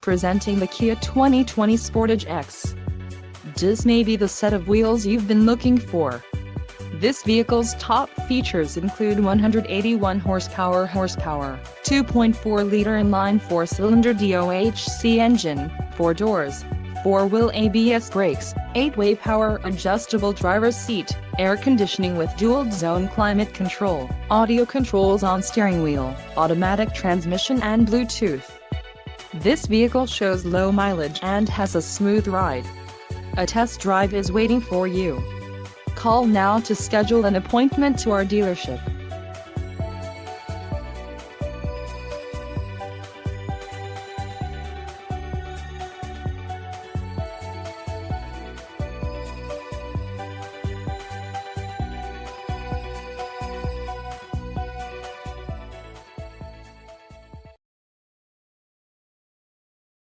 Presenting the Kia 2020 Sportage EX. This may be the set of wheels you've been looking for. This vehicle's top features include 181 horsepower, 2.4-liter inline 4-cylinder DOHC engine, 4 doors, 4-wheel ABS brakes, 8-way power adjustable driver's seat, air conditioning with dual-zone climate control, audio controls on steering wheel, automatic transmission and Bluetooth. This vehicle shows low mileage and has a smooth ride. A test drive is waiting for you. Call now to schedule an appointment to our dealership.